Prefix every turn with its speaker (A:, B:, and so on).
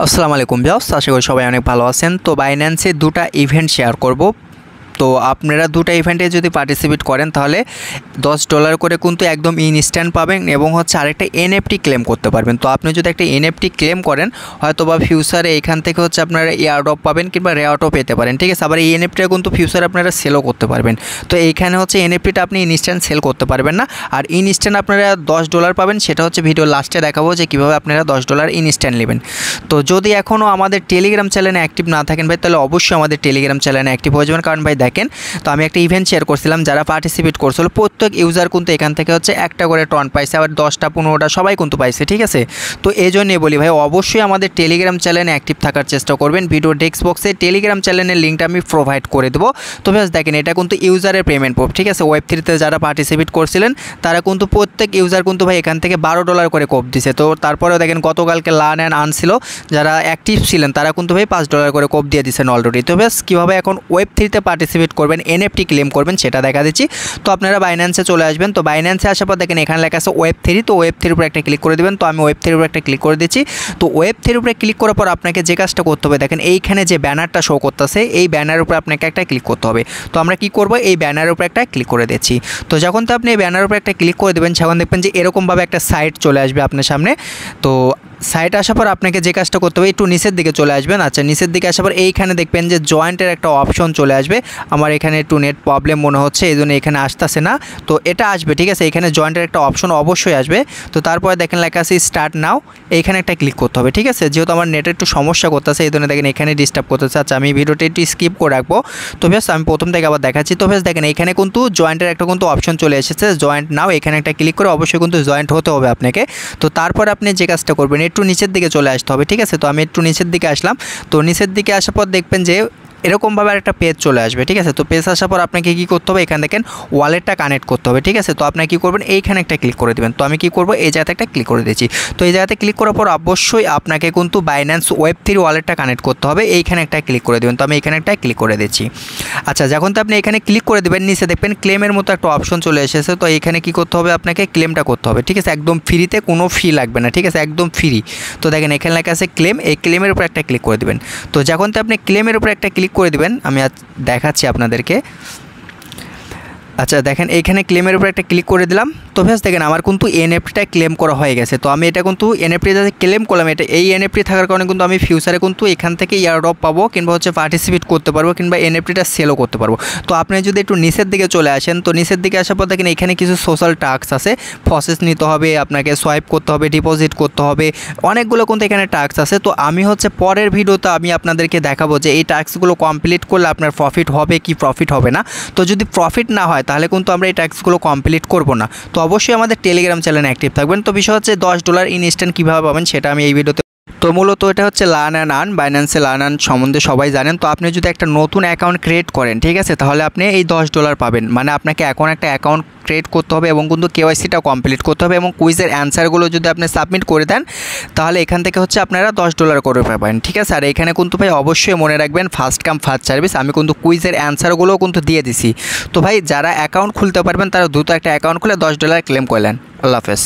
A: আসসালামু আলাইকুম ভিউয়ার্স, আশা করি সবাই অনেক ভালো আছেন। তো বাইন্যান্সে দুটো ইভেন্ট শেয়ার করব। তো আপনারা দুটো ইভেন্টে যদি পার্টিসিপেট করেন তাহলে $10 করে কিন্তু একদম ইনস্ট্যান্ট পাবেন এবং হচ্ছে আরেকটা এনএফটি ক্লেম করতে পারবেন। তো আপনি যদি একটা এনএফটি ক্লেম করেন হয়তো বা ফিউচারে এখান থেকে হচ্ছে আপনারা এয়ারড্রপ পাবেন কিংবা রেয়ারড্রপ পেতে পারেন, ঠিক আছে। আবার এই এনএফটিটা কিন্তু ফিউচারে আপনারা সেলও করতে পারবেন। তো এইখানে হচ্ছে এনএফটিটা আপনি ইনস্ট্যান্ট সেল করতে পারবেন না, আর ইনস্ট্যান্ট আপনারা $10 পাবেন। সেটা হচ্ছে ভিডিও লাস্টে দেখাবো যে কীভাবে আপনারা $10 ইনস্ট্যান্ট নেবেন। তো যদি এখনও আমাদের টেলিগ্রাম চ্যানেলে অ্যাক্টিভ না থাকেন ভাই, তাহলে অবশ্যই আমাদের টেলিগ্রাম চ্যানেলে অ্যাক্টিভ হয়ে যাবেন। কারণ ভাই দেখেন, তো আমি একটা ইভেন্ট শেয়ার করছিলাম, যারা পার্টিসিপেট করছিল প্রত্যেক ইউজার কিন্তু এখান থেকে হচ্ছে একটা করে টন পাইছে, আবার 10টা 15টা সবাই কিন্তু পাইছে, ঠিক আছে। তো এই জন্যই বলি ভাই, অবশ্যই আমাদের টেলিগ্রাম চ্যানেলে অ্যাক্টিভ থাকার চেষ্টা করবেন। ভিডিও ডেস্ক বক্সে টেলিগ্রাম চ্যানেলের লিঙ্কটা আমি প্রোভাইড করে দেবো। তো বেশ দেখেন, এটা কিন্তু ইউজারের পেমেন্ট প্রুফ, ঠিক আছে। ওয়েব3তে যারা পার্টিসিপেট করছিলেন তারা কিন্তু প্রত্যেক ইউজার কিন্তু ভাই এখান থেকে $12 করে কোপ দিছে। তো তারপরেও দেখেন গতকালকে লার্ন অ্যান্ড আর্ন ছিল, যারা অ্যাক্টিভ ছিলেন তারা কিন্তু ভাই $5 করে কোপ দিয়ে দিচ্ছেন অলরেডি। তো বেশ কীভাবে এখন ওয়েব3তে পার্টিসিপেট করবেন, এনএফটি ক্লেম করবেন সেটা দেখা দিচ্ছি। তো আপনারা বাইন্যান্সে চলে আসবেন। তো বাইন্যান্সে আসার পর দেখেন এখানে লেখা আছে ওয়েব3। তো ওয়েব3 উপরে একটা ক্লিক করে দেবেন। তো আমি ওয়েব3 উপরে একটা ক্লিক করে দিচ্ছি। তো ওয়েব3 উপরে ক্লিক করার পর আপনাকে যে কাজটা করতে হবে, দেখেন এইখানে যে ব্যানারটা শো করতেছে এই ব্যানারের উপরে আপনাকে একটা ক্লিক করতে হবে। তো আমরা কি করব, এই ব্যানারের উপরে একটা ক্লিক করে দিচ্ছি। তো যখন তো আপনি এই ব্যানারের উপরে একটা ক্লিক করে দেবেন, তখন দেখবেন যে এরকমভাবে একটা সাইট চলে আসবে আপনার সামনে। তো সাইট আসার পর আপনাকে যে কাজটা করতে হবে, একটু নিচের দিকে চলে আসবেন। আচ্ছা, নিচের দিকে আসার পর এইখানে দেখবেন যে জয়েন্টের একটা অপশন চলে আসবে। আমার এখানে একটু নেট প্রবলেম মনে হচ্ছে, এই জন্য এখানে আসতেছে না। তো এটা আসবে, ঠিক আছে। এখানে জয়েন্টের একটা অপশন অবশ্যই আসবে। তো তারপরে দেখেন লেখা আছে স্টার্ট নাও, এইখানে একটা ক্লিক করতে হবে, ঠিক আছে। যেহেতু আমার নেটের একটু সমস্যা করতেছে এই জন্য দেখেন এখানে ডিস্টার্ব করতেছে। আচ্ছা, আমি ভিডিওটা একটু স্কিপ করে রাখবো। তো বেশ আমি প্রথম থেকে আবার দেখাচ্ছি। তো বেশ দেখেন এখানে কিন্তু জয়েন্টের একটা কিন্তু অপশন চলে এসেছে, জয়েন্ট নাও। এখানে একটা ক্লিক করে অবশ্যই কিন্তু জয়েন্ট হতে হবে আপনাকে। তো তারপর আপনি যে কাজটা করবেন, একটু নিচের দিকে চলে আসতে হবে, ঠিক আছে। তো আমি একটু নিচের দিকে আসলাম। তো নিচের দিকে আসার পর দেখবেন যে এরকমভাবে একটা পেজ চলে আসবে, ঠিক আছে। তো পেজ আসার পর আপনাকে কী করতে হবে, এখানে দেখেন ওয়ালেটটা কানেক্ট করতে হবে, ঠিক আছে। তো আপনি কী করবেন, এইখানে একটা ক্লিক করে দেবেন। তো আমি কী করবো, এই জায়গাতে একটা ক্লিক করে দিচ্ছি। তো এই জায়গাতে ক্লিক করার পর অবশ্যই আপনাকে কিন্তু বাইন্যান্স ওয়েব3 ওয়ালেটটা কানেক্ট করতে হবে, এইখানে একটা ক্লিক করে দেবেন। তো আমি এখানে একটা ক্লিক করে দিচ্ছি। আচ্ছা, যখন তো আপনি এখানে ক্লিক করে দেবেন, নিচে দেখবেন ক্লেমের মতো একটা অপশন চলে এসেছে। তো এইখানে কী করতে হবে, আপনাকে ক্লেমটা করতে হবে, ঠিক আছে। একদম ফ্রিতে, কোনো ফি লাগবে না, ঠিক আছে, একদম ফ্রি। তো দেখেন এখানে লেখা আছে ক্লেম, এই ক্লেমের উপর একটা ক্লিক করে দেবেন। তো যখন তো আপনি ক্লেমের উপর একটা ক্লিক করে দেবেন, আমি দেখাচ্ছি আপনাদেরকে। আচ্ছা দেখেন এইখানে ক্লেমের উপর একটা ক্লিক করে দিলাম। তো বেশ দেখেন আমার কিন্তু এনএফটিটা ক্লেম করা হয়ে গেছে। তো আমি এটা কিন্তু এনএফটি যাতে ক্লেম করলাম, এটা এই এনএফটি থাকার কারণে কিন্তু আমি ফিউচারে কিন্তু এখান থেকে এয়ারড্রপ পাবো কিংবা হচ্ছে পার্টিসিপেট করতে পারবো কিংবা এনএফটিটা সেলও করতে পারবো। তো আপনি যদি একটু নিচের দিকে চলে আসেন, তো নিচের দিকে আসার পর দেখেন এখানে কিছু সোশ্যাল টাস্ক আছে, প্রসেস নিতে হবে, আপনাকে সোয়াইপ করতে হবে, ডিপোজিট করতে হবে, অনেকগুলো কিন্তু এখানে টাস্ক আছে। তো আমি হচ্ছে পরের ভিডিওতে আমি আপনাদেরকে দেখাবো যে এই টাস্কগুলো কমপ্লিট করলে আপনার প্রফিট হবে কি প্রফিট হবে না। তো যদি প্রফিট না হয় তাহলে কিন্তু আমরা এই টাস্কগুলো কমপ্লিট করব না। তো অবশ্যই আমাদের টেলিগ্রাম চ্যানেলে অ্যাক্টিভ থাকবেন। তো বিষয় হচ্ছে $10 ইনস্ট্যান্ট কীভাবে পাবেন সেটা আমি এই ভিডিওতে। তো মূলত এটা হচ্ছে লার্ন অ্যান্ড আর্ন, বাইন্যান্সে লার্ন আর্ন সম্বন্ধে সবাই জানেন। তো আপনি যদি একটা নতুন অ্যাকাউন্ট ক্রিয়েট করেন, ঠিক আছে, তাহলে আপনি এই $10 পাবেন। মানে আপনাকে এখন একটা অ্যাকাউন্ট ক্রিয়েট করতে হবে এবং কিন্তু কেওয়াইসিটা কমপ্লিট করতে হবে এবং কুইজের অ্যান্সারগুলো যদি আপনি সাবমিট করে দেন তাহলে এখান থেকে হচ্ছে আপনারা $10 করে পাবেন, ঠিক আছে। আর এখানে কিন্তু ভাই অবশ্যই মনে রাখবেন ফার্স্ট কাম ফার্স্ট সার্ভিস। আমি কিন্তু কুইজের অ্যান্সারগুলোও কিন্তু দিয়ে দিছি। তো ভাই যারা অ্যাকাউন্ট খুলতে পারবেন তারা দ্রুত একটা অ্যাকাউন্ট খুলে $10 ক্লেম করলেন। আল্লাহ হাফেজ।